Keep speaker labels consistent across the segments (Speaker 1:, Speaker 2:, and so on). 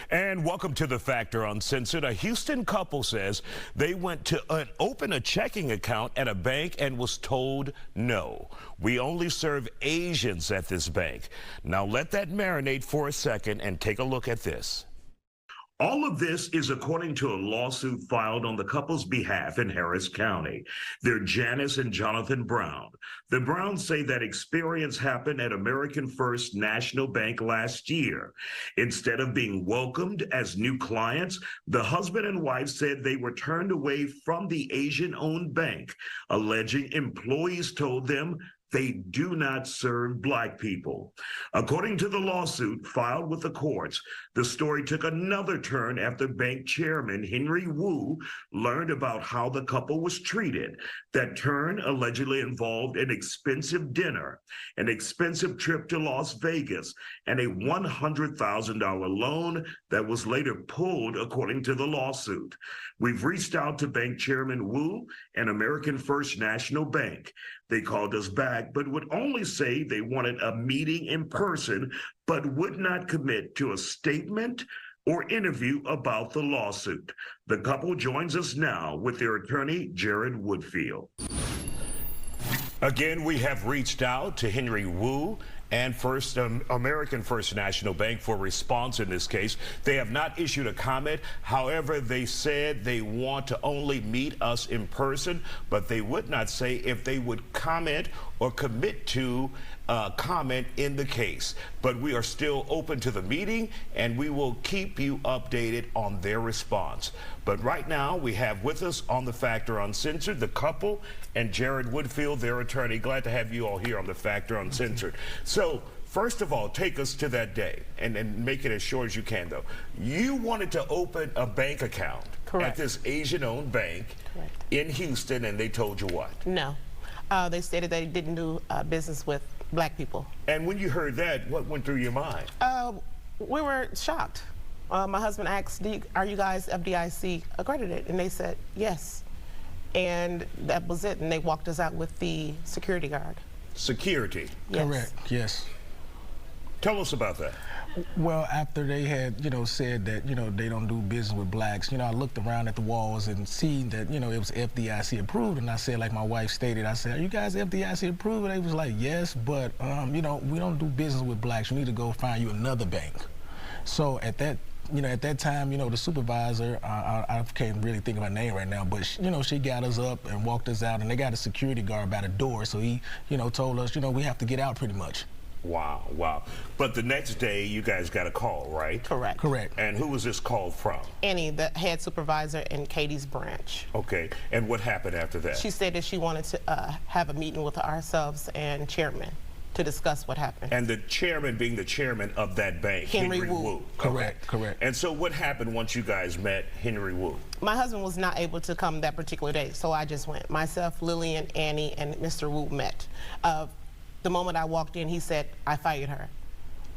Speaker 1: And welcome to The Factor Uncensored. A Houston couple says they went to open a checking account at a bank and was told no. We only serve Asians at this bank. Now let that marinate for a second and take a look at this.
Speaker 2: All of this is according to a lawsuit filed on the couple's behalf in Harris County. They're Janice and Jonathan Brown. The Browns say that experience happened at American First National Bank last year. Instead of being welcomed as new clients, the husband and wife said they were turned away from the Asian-owned bank, alleging employees told them they do not serve Black people. According to the lawsuit filed with the courts, the story took another turn after bank chairman Henry Wu learned about how the couple was treated. That turn allegedly involved an expensive dinner, an expensive trip to Las Vegas, and a $100,000 loan that was later pulled, according to the lawsuit. We've reached out to Bank Chairman Wu and American First National Bank. They called us back, but would only say they wanted a meeting in person, but would not commit to a statement or interview about the lawsuit. The couple joins us now with their attorney, Jared Woodfield.
Speaker 1: Again, we have reached out to Henry Wu and American First National Bank for response in this case. They have not issued a comment. However, they said they want to only meet us in person, but they would not say if they would comment or commit to comment in the case. But we are still open to the meeting, and we will keep you updated on their response. But right now, we have with us on The Factor Uncensored, the couple, and Jared Woodfield, their attorney. Glad to have you all here on The Factor Uncensored. So, first of all, take us to that day, and make it as short as you can, though. You wanted to open a bank account at this Asian-owned bank in Houston, and they told you what?
Speaker 3: No. They stated they didn't do business with Black people.
Speaker 1: And when you heard that, what went through your mind?
Speaker 3: We were shocked. My husband asked, are you guys FDIC accredited? And they said, yes. And that was it. And they walked us out with the security guard.
Speaker 1: Security?
Speaker 3: Yes.
Speaker 4: Correct, yes.
Speaker 1: Tell us about that.
Speaker 4: Well, after they had, said that, they don't do business with Blacks, I looked around at the walls and seen that, it was FDIC approved. And I said, like my wife stated, I said, are you guys FDIC approved? And they was like, yes, but, we don't do business with Blacks. You need to go find you another bank. So at that time, the supervisor, I can't really think of her name right now, but she got us up and walked us out, and they got a security guard by the door. So he, told us, we have to get out pretty much.
Speaker 1: Wow, wow. But the next day, you guys got a call, right?
Speaker 3: Correct.
Speaker 4: Correct.
Speaker 1: And who was this call from?
Speaker 3: Annie, the head supervisor in Katie's branch.
Speaker 1: Okay. And what happened after that?
Speaker 3: She said that she wanted to have a meeting with ourselves and chairman to discuss what happened.
Speaker 1: And the chairman being the chairman of that bank,
Speaker 3: Henry Wu.
Speaker 4: Correct, correct.
Speaker 1: And so what happened once you guys met Henry Wu?
Speaker 3: My husband was not able to come that particular day, so I just went. Myself, Lillian, Annie, and Mr. Wu met. The moment I walked in, he said, I fired her.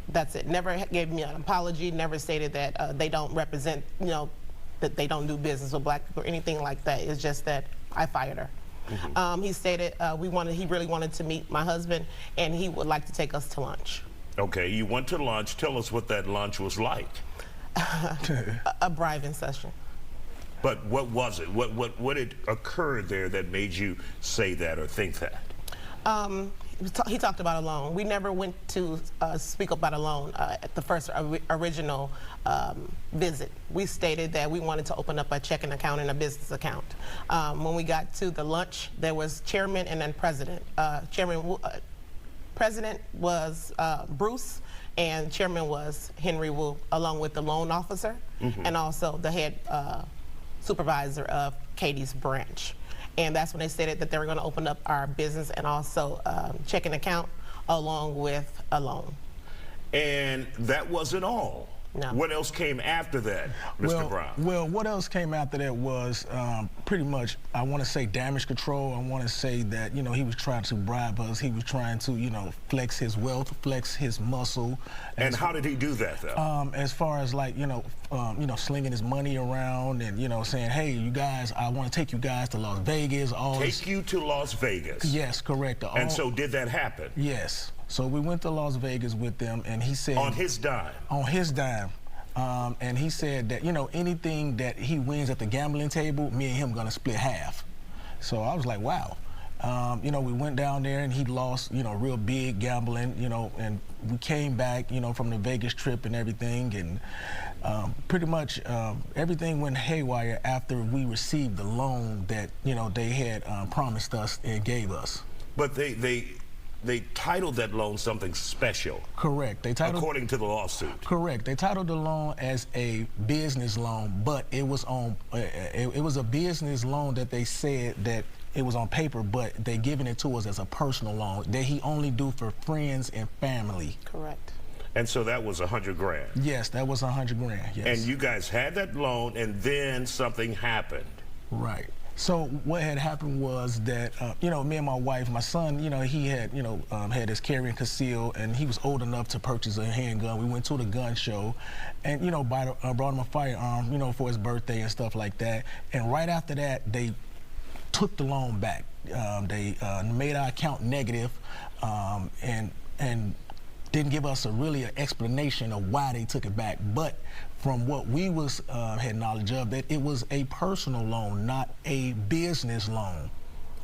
Speaker 3: That's it. Never gave me an apology, never stated that they don't represent, that they don't do business with Black people or anything like that. It's just that I fired her. Mm-hmm. He stated he really wanted to meet my husband, and he would like to take us to lunch.
Speaker 1: Okay, you went to lunch. Tell us what that lunch was like.
Speaker 3: A bribing session.
Speaker 1: But what was it? What had occurred there that made you say that or think that?
Speaker 3: He talked about a loan. We never went to speak about a loan at the first original visit. We stated that we wanted to open up a checking account and a business account. When we got to the lunch, there was chairman and then president. President was Bruce, and chairman was Henry Wu, along with the loan officer and also the head supervisor of Katie's branch. And that's when they stated that they were going to open up our business and also checking account along with a loan.
Speaker 1: And that wasn't all.
Speaker 3: No.
Speaker 1: What else came after that, Mr. Brown?
Speaker 4: Well, what else came after that was pretty much, I want to say, damage control. I want to say that, he was trying to bribe us. He was trying to, flex his wealth, flex his muscle.
Speaker 1: And how did he do that, though?
Speaker 4: As far as, like, slinging his money around and, saying, hey, you guys, I want to take you guys to Las Vegas.
Speaker 1: Take you to Las Vegas?
Speaker 4: Yes, correct.
Speaker 1: And so did that happen?
Speaker 4: Yes. So we went to Las Vegas with them, and he said...
Speaker 1: On his dime?
Speaker 4: On his dime. and he said that, you know, anything that he wins at the gambling table, me and him gonna split half. So I was like, wow. You know, we went down there and he lost, you know, real big gambling, you know, and we came back, you know, from the Vegas trip and everything, and pretty much everything went haywire after we received the loan that, you know, they had promised us and gave us.
Speaker 1: But they titled that loan something special.
Speaker 4: Correct. They titled,
Speaker 1: according to the lawsuit.
Speaker 4: Correct. They titled the loan as a business loan, but it was on. It was a business loan that they said that it was on paper, but they giving it to us as a personal loan that he only do for friends and family.
Speaker 3: Correct.
Speaker 1: And so that was $100 grand.
Speaker 4: Yes, that was $100 grand. Yes.
Speaker 1: And you guys had that loan, and then something happened.
Speaker 4: Right. So what had happened was that, you know, me and my wife, my son, you know, he had, you know, had his carry and conceal, and he was old enough to purchase a handgun. We went to the gun show, and, you know, brought him a firearm, you know, for his birthday and stuff like that. And right after that, they took the loan back. They made our account negative, and didn't give us really an explanation of why they took it back. But from what we had knowledge of, that it was a personal loan, not a business loan.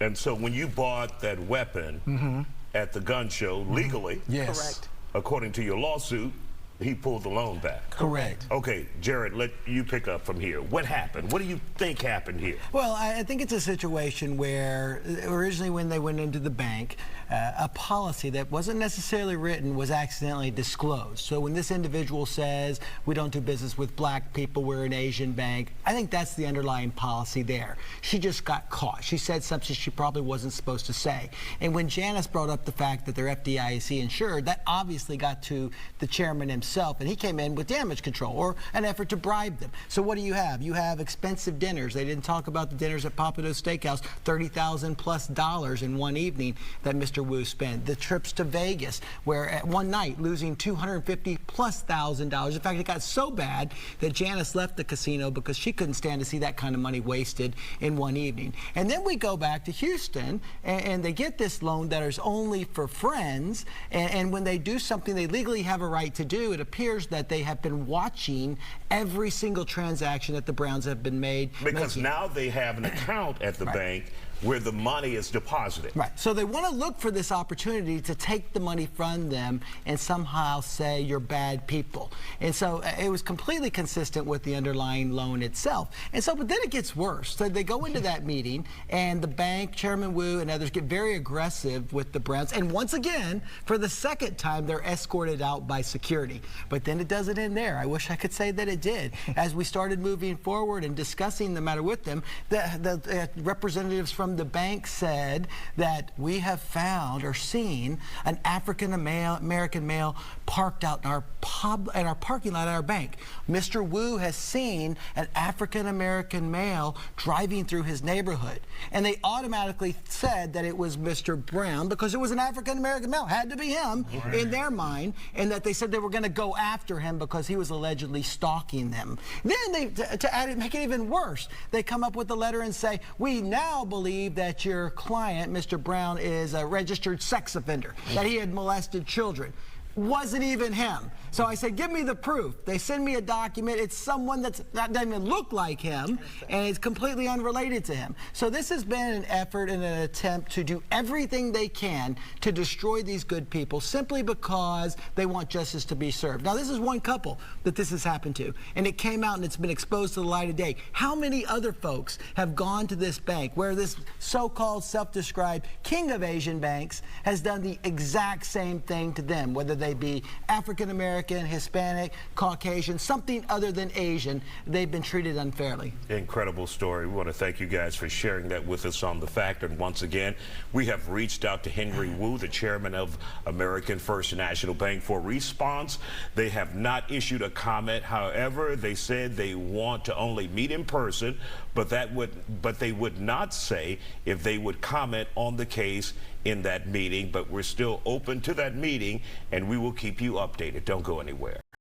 Speaker 1: And so when you bought that weapon at the gun show legally,
Speaker 4: yes,
Speaker 3: correct,
Speaker 1: according to your lawsuit, he pulled the loan back.
Speaker 4: Correct.
Speaker 1: Okay, Jared, let you pick up from here. What happened? What do you think happened here?
Speaker 5: Well, I think it's a situation where originally when they went into the bank, a policy that wasn't necessarily written was accidentally disclosed. So when this individual says, we don't do business with black people, we're an Asian bank, I think that's the underlying policy there. She just got caught. She said something she probably wasn't supposed to say. And when Janice brought up the fact that they're FDIC insured, that obviously got to the chairman himself, and he came in with damage control or an effort to bribe them. So what do you have? You have expensive dinners. They didn't talk about the dinners at Pappadeaux Steakhouse, $30,000+ in one evening that Mr. Wu spent. The trips to Vegas, where at one night losing $250,000+. In fact, it got so bad that Janice left the casino because she couldn't stand to see that kind of money wasted in one evening. And then we go back to Houston, and they get this loan that is only for friends, and when they do something they legally have a right to do, it appears that they have been watching every single transaction that the Browns have been made.
Speaker 1: Because now they have an account at the
Speaker 5: Right.
Speaker 1: bank where the money is deposited.
Speaker 5: Right. So they want to look for this opportunity to take the money from them and somehow say you're bad people. And so it was completely consistent with the underlying loan itself. And so, but then it gets worse. So they go into that meeting, and the bank, Chairman Wu and others get very aggressive with the Browns. And once again, for the second time, they're escorted out by security. But then it doesn't end there. I wish I could say that it did. As we started moving forward and discussing the matter with them, the representatives from the bank said that we have found or seen an African-American male parked out in our parking lot at our bank. Mr. Wu has seen an African-American male driving through his neighborhood. And they automatically said that it was Mr. Brown because it was an African-American male. Had to be him in their mind. And that they said they were going to go after him because he was allegedly stalking them. Then they, to add it, make it even worse, they come up with a letter and say, we now believe that your client, Mr. Brown, is a registered sex offender, that he had molested children. Wasn't even him. So I said, give me the proof. They send me a document. It's someone that doesn't even look like him, and it's completely unrelated to him. So this has been an effort and an attempt to do everything they can to destroy these good people simply because they want justice to be served. Now, this is one couple that this has happened to, and it came out and it's been exposed to the light of day. How many other folks have gone to this bank where this so-called self-described king of Asian banks has done the exact same thing to them, whether they be African-American, Hispanic, Caucasian, something other than Asian, they've been treated unfairly.
Speaker 1: Incredible story. We want to thank you guys for sharing that with us on The Fact. And once again, we have reached out to Henry Wu, the chairman of American First National Bank, for a response. They have not issued a comment. However, they said they want to only meet in person, but they would not say if they would comment on the case in that meeting. But we're still open to that meeting, and we will keep you updated. Don't go anywhere.